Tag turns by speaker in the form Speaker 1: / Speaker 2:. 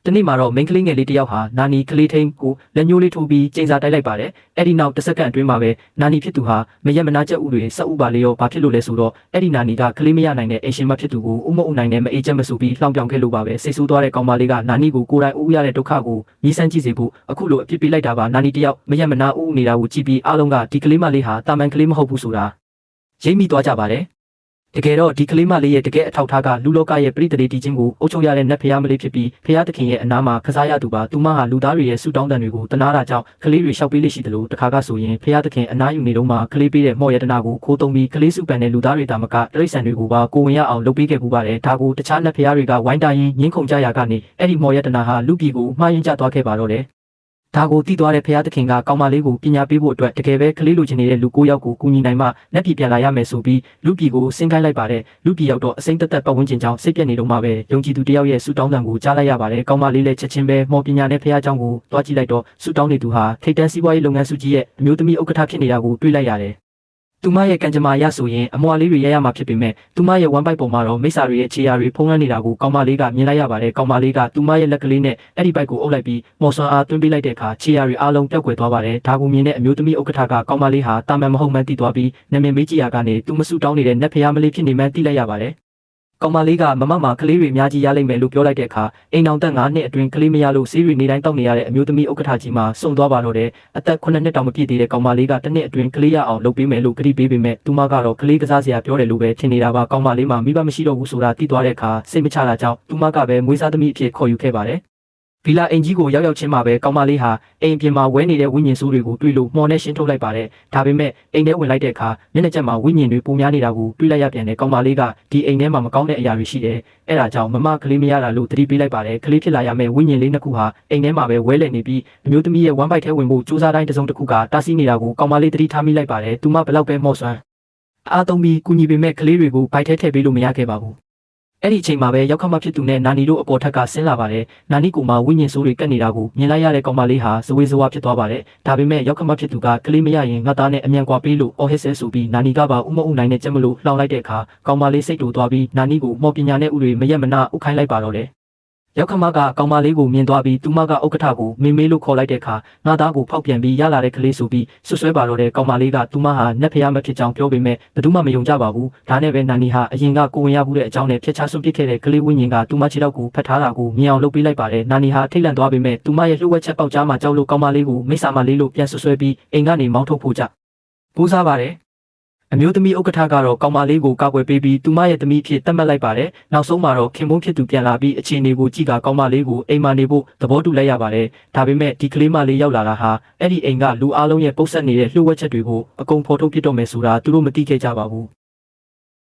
Speaker 1: တနေ့မှာတော့မိန်းကလေးငယ်လေးတယောက်ဟာနာနီကလေးထိန်ကိုလက်ညှိုးလေးထိုးပြီးချိန်စာတိုက်လိုက်ပါတယ်။အဲ့ဒီနောက်တစ်စက္ကန့်အတွင်းမှာပဲနာနီဖြစ်သူဟာမရက်မနာချက်ဥတွေစက်ဥပါလေရောဘာဖြစ်လို့လဲဆိုတော့အဲ့ဒီနာနီကကလေးမရနိုင်တဲ့အိမ်ရှင်မဖြစ်သူကိုဥမအုပ်နိုင်တဲ့မအေးချက်မဆူပြီးလှောင်ပြောင်ခဲ့လို့ပါပဲစိတ်ဆိုးသွားတဲ့ကောင်မလေးကနာနီကိုကိုယ်တိုင်ဥရတဲ့ဒုက္ခကိုမြည်ဆန်းကြည့်စေဖို့အခုလိုအပြစ်ပေးလိုက်တာပါနာနီတယောက်မရက်မနာဥနေတာကိုကြည့်ပြီးအားလုံးကဒီကလေးမလေးဟာတာမန်ကလေးမဟုတ်ဘူးဆိုတာရိပ်မိသွားကြပါတယ်တကယ်တော့ဒီကလေးမလေးရဲ့တကယ်အထောက်ထားကလူလောကရဲ့ပြိတ္တိတီချင်းကိုအုပ်ချုပ်ရတဲ့နတ်ဖျားမလေးဖြစ်ပြီးဖျားသခင်ရဲ့အနားမှာကစားရသူပါသူမဟာလူသားတွေရဲ့ဆူတောင်းတန်တွေကိုတနာတာကြောင့်ကလေးတွေရှောက်ပေးလိရှိတယ်လို့တခါကဆိုရင်ဖျားသခင်အနားယူနေတော့မှကလေးပေးတဲ့မော်ရတနာကိုခိုးတုံးပြီးကလေးစုပန်တဲ့လူသားတွေတာမကတရိတ်ဆန်တွေကိုပါကိုဝင်ရအောင်လုပ်ပေးခဲ့ပူပါတယ်ဒါကိုတခြားနတ်ဖျားတွေကဝိုင်းတာရင်ငင်းခုန်ကြရာကနေအဲ့ဒီမော်ရတနာဟာလူပြည်ကိုမှားယွင်းကျသွားခဲ့ပါတော့တယ်ဒါကိုသိသွားတဲ့ဖျားသခင်ကကောင်မလေးကိုပညာပေးဖို့အတွက်တကယ်ပဲကလေးလိုချင်နေတဲ့လူ9ယောက်ကိုကူညီနိုင်မှလက်ပြည်ပြန်လာရမယ်ဆိုပြီးလူပြည်ကိုဆင်းခိုင်းလိုက်ပါတယ်လူပြည်ရောက်တော့အစိမ့်သက်သက်ပတ်ဝန်းကျင်ကြောင့်စိတ်ပြက်နေတော့မှပဲယုံကြည်သူတယောက်ရဲ့ဆူတောင်းတံကိုကြားလိုက်ရပါတယ်ကောင်မလေးလည်းချက်ချင်းပဲမော်ပညာနဲ့ဖျားเจ้าကိုတွားကြည့်လိုက်တော့ဆူတောင်းနေသူဟာထိတ်တန်းစီးပွားရေးလုပ်ငန်းစုကြီးရဲ့အမျိုးသမီးဥက္ကဋ္ဌဖြစ်နေတာကိုတွေ့လိုက်ရတယ်သူမရဲ့ကံကြမ္မာရဆိုရင်အမွာလေးတွေရရမှာဖြစ်ပေမဲ့သူမရဲ့ဝမ်ပိုက်ပေါ်မှာတော့မိစ္ဆာတွေရဲ့ခြေရာတွေဖုံးလွှမ်းနေတာကိုကောင်မလေးကမြင်လိုက်ရပါတယ်ကောင်မလေးကသူမရဲ့လက်ကလေးနဲ့အဲ့ဒီပိုက်ကိုအုပ်လိုက်ပြီးမော်ဆွမ်းအားသွင်းပေးလိုက်တဲ့အခါခြေရာတွေအားလုံးပျောက်ကွယ်သွားပါတယ်ဒါကိုမြင်တဲ့အမျိုးသမီးဥက္ကဋ္ဌကကောင်မလေးဟာတာမန်မဟုတ်မှန်းသိသွားပြီးနာမည်မေးကြည့်ရကနေသူမဆူတောင်းနေတဲ့နတ်ဖျားမလေးဖြစ်နေမှန်းသိလိုက်ရပါတယ်ကောင်မလေးကမမမှာကလေးတွေအများကြီးရလိမ့်မယ်လို့ပြောလိုက်တဲ့အခါအိမ်အောင်သက်9နှစ်အတွင်းကလေးမရလို့ဆေးတွေနေတိုင်းတောက်နေရတဲ့အမျိုးသမီးဥက္ကဋ္ဌကြီးမှစုံသွားပါတော့တယ်အသက်9နှစ်တောင်မပြည့်သေးတဲ့ကောင်မလေးကတစ်နှစ်အတွင်းကလေးရအောင်လုပ်ပေးမယ်လို့ကတိပေးပေမဲ့သူမကတော့ကလေးကစားစရာပြောတယ်လို့ပဲထင်နေတာပါကောင်မလေးမှမိဘမရှိတော့ဘူးဆိုတာသိသွားတဲ့အခါစိတ်မချတာကြောင့်သူမကပဲမွေးစားသမီးအဖြစ်ခေါ်ယူခဲ့ပါတယ်ဗီလာအင်ကြီးကိုရောက်ချင်းမှာပဲကောင်မလေးဟာအိမ်ပြင်မှာဝဲနေတဲ့ဝိညာဉ်ဆိုးတွေကိုတွေ့လို့မှော်နဲ့ရှင်းထုတ်လိုက်ပါတယ်ဒါပေမဲ့အိမ်ထဲဝင်လိုက်တဲ့အခါမျက်နှာချက်မှာဝိညာဉ်တွေပုံများနေတာကိုတွေ့လိုက်ရပြန်တယ်ကောင်မလေးကဒီအိမ်ထဲမှာမကောင်းတဲ့အရာတွေရှိတယ်အဲ့ဒါကြောင့်မမကလေးမရတာလို့သတိပေးလိုက်ပါတယ်ကလေးဖြစ်လာရမယ့်ဝိညာဉ်လေးနှစ်ခုဟာအိမ်ထဲမှာပဲဝဲလည်နေပြီးအမျိုးသမီးရဲ့ဝမ်းပိုက်ထဲဝင်ဖို့စူးစမ်းတိုင်းတစ်စုံတစ်ခုကတားဆီးနေတာကိုကောင်မလေးသတိထားမိလိုက်ပါတယ်သူမဘလောက်ပဲမော့ဆွမ်းအားသုံးပြီးကူညီပေမဲ့ကလေးတွေကိုဘိုက်ထဲထည့်ပေးလို့မရခဲ့ပါဘူးအဲ့ဒီအချိန်မှာပဲရောက်ခမဖြစ်သူနဲ့နာနီတို့အပေါ်ထက်ကဆင်းလာပါတယ်နာနီကိုမှဝိညာဉ်ဆိုးတွေကတ်နေတာကိုမြင်လိုက်ရတဲ့ကောင်မလေးဟာဇဝေဇဝါဖြစ်သွားပါတယ်ဒါပေမဲ့ရောက်ခမဖြစ်သူကကလေးမရရင်ငါသားနဲ့အမြန်ကွာပေးလို့အော်ဟစ်ဆဲဆိုပြီးနာနီကပါဥမအုပ်နိုင်နဲ့ကြက်မလို့လှောင်လိုက်တဲ့အခါကောင်မလေးစိတ်တူသွားပြီးနာနီကိုမော်ပညာနဲ့ဥတွေမရက်မနာဥခိုင်းလိုက်ပါတော့တယ်ရောက်ခမကကောင်မလေးကိုမြင်သွားပြီးသူမကဥက္ကဋ္ဌကိုမေမေလို့ခေါ်လိုက်တဲ့အခါငါသားကိုဖောက်ပြန်ပြီးရလာတဲ့ကလေးဆိုပြီးဆွဆွဲပါတော့တဲ့ကောင်မလေးကသူမဟာနတ်ဖျားမဖြစ်ကြောင်းပြောပေမဲ့ဘယ်သူမှမယုံကြပါဘူးဒါနဲ့ပဲနာနီဟာအရင်ကကိုဝင်ရဘူးတဲ့အကြောင်းနဲ့ဖျက်ချဆွပစ်ခဲ့တဲ့ကလေးဝိညာဉ်ကသူမခြေထောက်ကိုဖတ်ထားတာကိုမြင်အောင်လုပ်ပေးလိုက်ပါတယ်နာနီဟာထိတ်လန့်သွားပေမဲ့သူမရဲ့လှုပ်ဝက်ချက်ပေါက်ကြားမှာကြောက်လို့ကောင်မလေးကိုမိစ္ဆာမလေးလို့ပြန်ဆွဆွဲပြီးအိမ်ကနေမောင်းထုတ်ဖို့ကြပိုးစားပါတယ်အမျိုးသမီးဥက္ကဋ္ဌကတော့ကောင်မလေးကိုကာကွယ်ပေးပြီးသူမရဲ့သမီးဖြစ်သတ်မှတ်လိုက်ပါတယ်။နောက်ဆုံးမှာတော့ခင်မုန်းဖြစ်သူပြန်လာပြီးအခြေအနေကိုကြည့်ကကောင်မလေးကိုအိမ်မှာနေဖို့သဘောတူလိုက်ရပါတယ်။ဒါပေမဲ့ဒီကလေးမလေးရောက်လာတာဟာအဲ့ဒီအိမ်ကလူအားလုံးရဲ့ပုတ်ဆက်နေတဲ့လှုပ်ဝက်ချက်တွေကိုအကုန်ဖော်ထုတ်ပြတော့မယ်ဆိုတာသူတို့မသိခဲ့ကြပါဘူး။